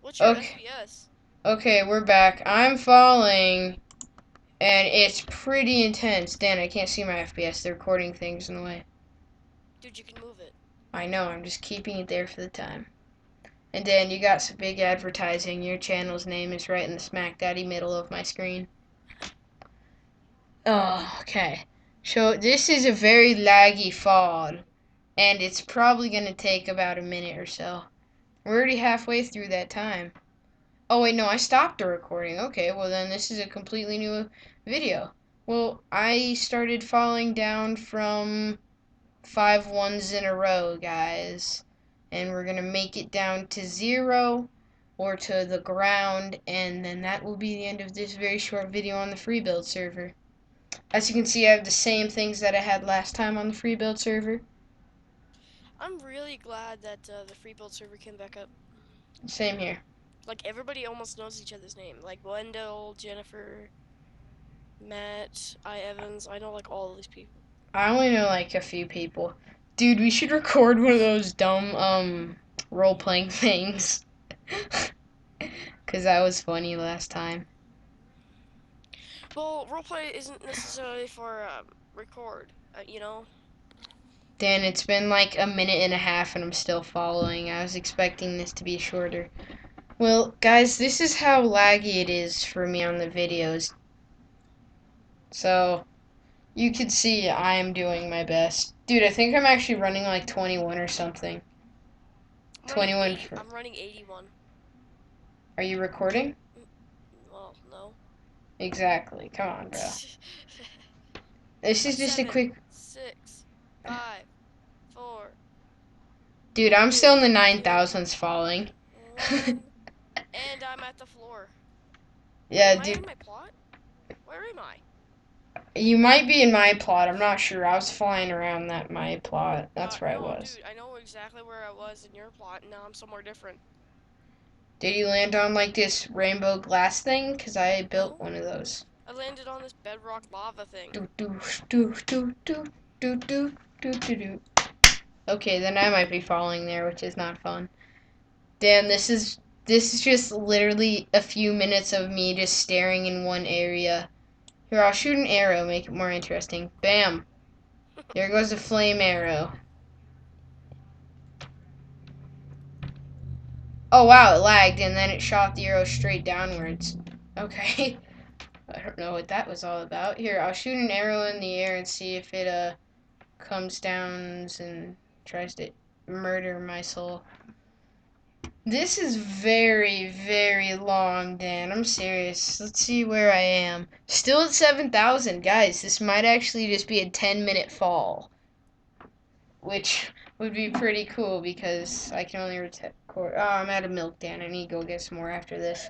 What's your Okay, SPS? okay, we're back. I'm falling, and it's pretty intense. Dan, I can't see my FPS. The recording thing's in the way. Dude, you can move it. I know, I'm just keeping it there for the time. And Dan, you got some big advertising. Your channel's name is right in the smack daddy middle of my screen. Oh, okay. So this is a very laggy fall, and it's probably going to take about a minute or so. We're already halfway through that time. Oh wait, no, I stopped the recording. Okay, well then this is a completely new video. Well, I started falling down from 5 ones in a row, guys. And we're gonna make it down to 0 or to the ground, and then that will be the end of this very short video on the free build server. As you can see, I have the same things that I had last time on the free build server. I'm really glad that the free build server came back up. Same here. Like, everybody almost knows each other's name. Like, Wendell, Jennifer, Matt, Evans. I know, like, all of these people. I only know like a few people. Dude, we should record one of those dumb role playing things. Cause that was funny last time. Well, roleplay isn't necessarily for record, you know? Dan, it's been like a minute and a half and I'm still following. I was expecting this to be shorter. Well, guys, this is how laggy it is for me on the videos. So, you can see I am doing my best. Dude, I think I'm actually running like 21 or something. I'm running 21 80. for... I'm running 81. Are you recording? Mm, well, no. Exactly. Come on, bro. This is just a Seven, quick... 6, 5, 4, Dude, I'm still in 3, the 2, 9,000s falling. 1. And I'm at the floor. Wait, Yeah, am I dude. in my plot? Where am I? You might be in my plot. I'm not sure. I was flying around that my plot. That's where I No, was. dude, I know exactly where I was in your plot, and now I'm somewhere different. Did you land on like this rainbow glass thing? Cause I built No, one of those. I landed on this bedrock lava thing. Do do do do do do do do do do. Okay, then I might be falling there, which is not fun. Dan, this is just literally a few minutes of me just staring in one area. Here, I'll shoot an arrow, make it more interesting. Bam! There goes a flame arrow. Oh wow, it lagged and then it shot the arrow straight downwards. Okay. I don't know what that was all about. Here, I'll shoot an arrow in the air and see if it comes down and tries to murder my soul. This is very, very long, Dan. I'm serious. Let's see where I am. Still at 7,000. Guys, this might actually just be a 10-minute fall, which would be pretty cool because I can only record. Oh, I'm out of milk, Dan. I need to go get some more after this.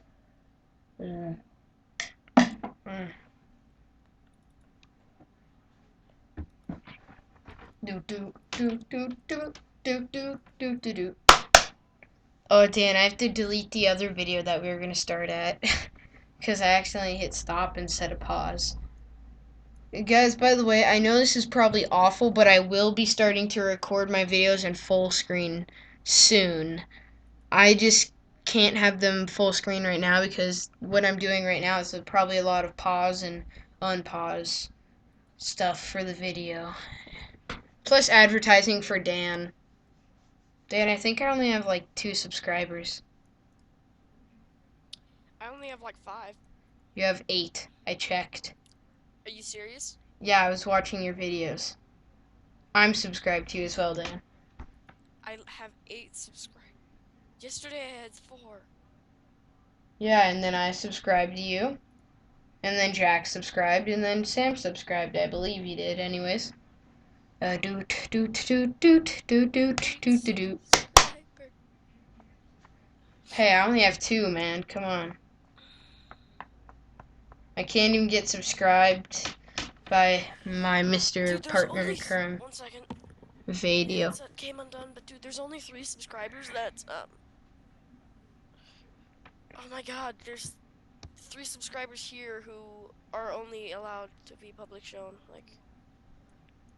Mm. Mm. Do do do do do do do do do do. Oh, Dan, I have to delete the other video that we were gonna start at because I accidentally hit stop instead of pause. Guys, by the way, I know this is probably awful, but I will be starting to record my videos in full screen soon. I just can't have them full screen right now because what I'm doing right now is probably a lot of pause and unpause stuff for the video. Plus advertising for Dan. Dan, I think I only have like 2 subscribers. I only have like 5. You have 8. I checked. Are you serious? Yeah, I was watching your videos. I'm subscribed to you as well, Dan. I have 8 subscribers. Yesterday I had 4. Yeah, and then I subscribed to you. And then Jack subscribed, and then Sam subscribed. I believe he did, anyways. Doot doot doot doot doot doot 8 doot doot. subscribers. Hey, I only have 2, man. Come on. I can't even get subscribed by my Mr. Dude, there's Partner only... Kerm One second. The video. headset came undone, but dude, there's only 3 subscribers that, Oh my god, there's 3 subscribers here who are only allowed to be public shown. Like,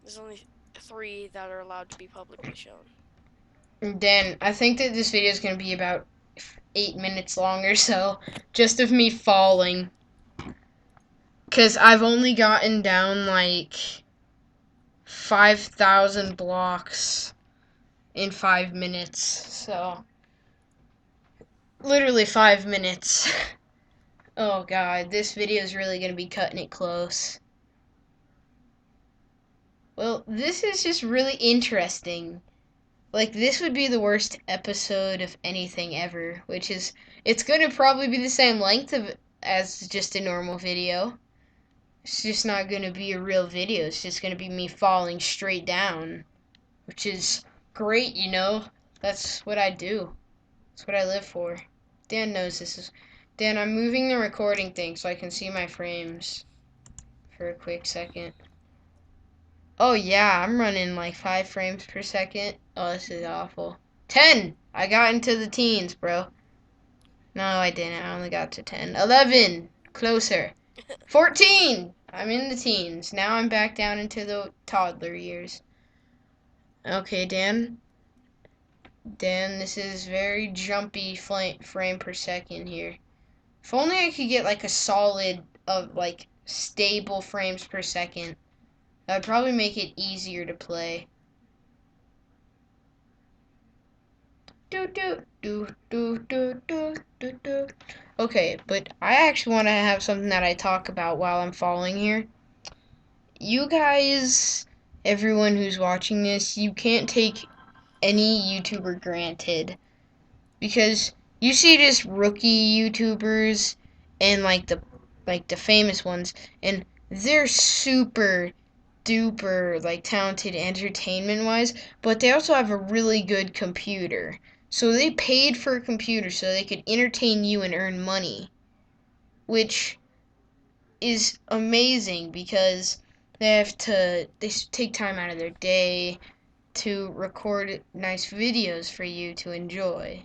there's only 3 that are allowed to be publicly shown. Dan, I think that this video is going to be about 8 minutes long or so, just of me falling. Because I've only gotten down like 5,000 blocks in 5 minutes. So, literally 5 minutes. Oh god, this video is really going to be cutting it close. Well, this is just really interesting. Like, this would be the worst episode of anything ever, which is, it's going to probably be the same length as just a normal video. It's just not going to be a real video. It's just going to be me falling straight down, which is great, you know? That's what I do. That's what I live for. Dan knows this is... Dan, I'm moving the recording thing so I can see my frames for a quick second. Oh yeah, I'm running like 5 frames per second. Oh, this is awful. 10! I got into the teens, bro. No, I didn't. I only got to 10. 11! Closer. 14! I'm in the teens. Now I'm back down into the toddler years. Okay, Dan. Dan, this is very jumpy frame per second here. If only I could get like a solid of like stable frames per second. That would probably make it easier to play. Do do do do do do do do. Okay, but I actually want to have something that I talk about while I'm falling here. You guys, everyone who's watching this, you can't take any YouTuber granted because you see just rookie YouTubers and like the famous ones, and they're super duper like talented entertainment wise, but they also have a really good computer. So they paid for a computer so they could entertain you and earn money, which is amazing because they take time out of their day to record nice videos for you to enjoy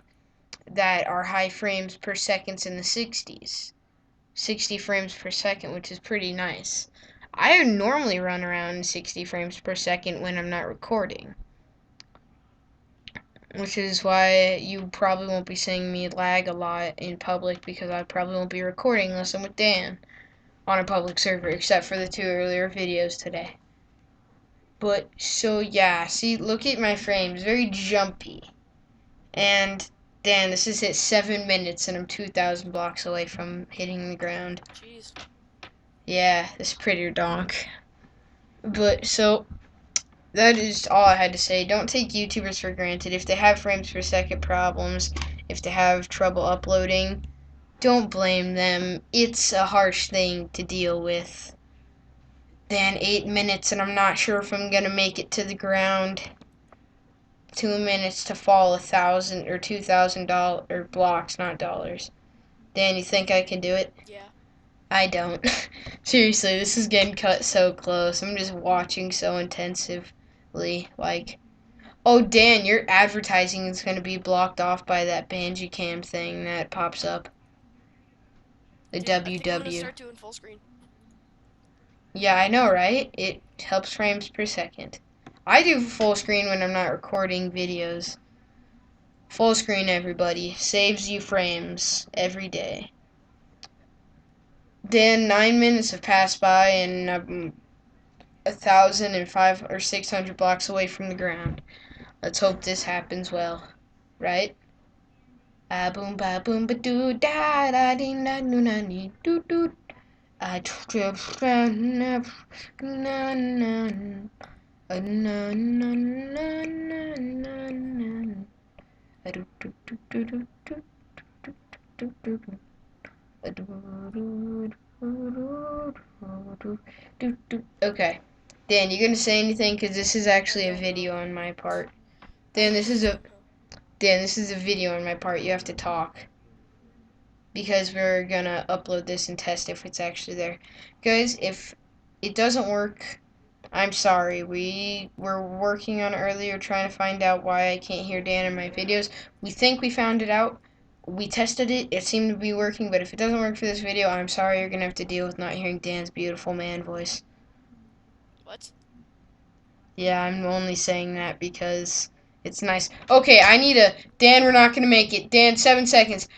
that are high frames per second in the 60s. 60 frames per second, which is pretty nice. I normally run around 60 frames per second when I'm not recording, which is why you probably won't be seeing me lag a lot in public because I probably won't be recording unless I'm with Dan on a public server, except for the 2 earlier videos today. But, so yeah, see, look at my frames, very jumpy. And, Dan, this is at 7 minutes and I'm 2,000 blocks away from hitting the ground. Jeez. Yeah, this pretty donk. But, so, that is all I had to say. Don't take YouTubers for granted. If they have frames per second problems, if they have trouble uploading, don't blame them. It's a harsh thing to deal with. Then 8 minutes and I'm not sure if I'm gonna make it to the ground. 2 minutes to fall 1,000 or $2,000 or blocks, not dollars. Dan, you think I can do it? Yeah. I don't. Seriously, this is getting cut so close. I'm just watching so intensively. Like, oh, Dan, your advertising is going to be blocked off by that Bandicam thing that pops up. The Dude, I think I'm gonna WW. start doing full screen. Yeah, I know, right? It helps frames per second. I do full screen when I'm not recording videos. Full screen, everybody. Saves you frames every day. Then 9 minutes have passed by and I'm 1,005 or 600 blocks away from the ground. Let's hope this happens well, right? Ah boom ba boom ba doo da da dee na no na nee doo doo. I trip na na na na na na na na na. Okay. Dan, you gonna say anything? Cause this is I actually a don't know. video on my part. I Dan, really don't know. This is a video on my part. You have to talk because we're gonna upload this and test if it's actually there. Guys, if it doesn't work, I'm sorry. We were working on it earlier trying to find out why I can't hear Dan in my videos. We think we found it out. We tested it. It seemed to be working, but if it doesn't work for this video, I'm sorry. You're gonna have to deal with not hearing Dan's beautiful man voice. What? Yeah, I'm only saying that because It's nice. Okay, I need a Dan. We're not gonna make it. Dan, 7 seconds.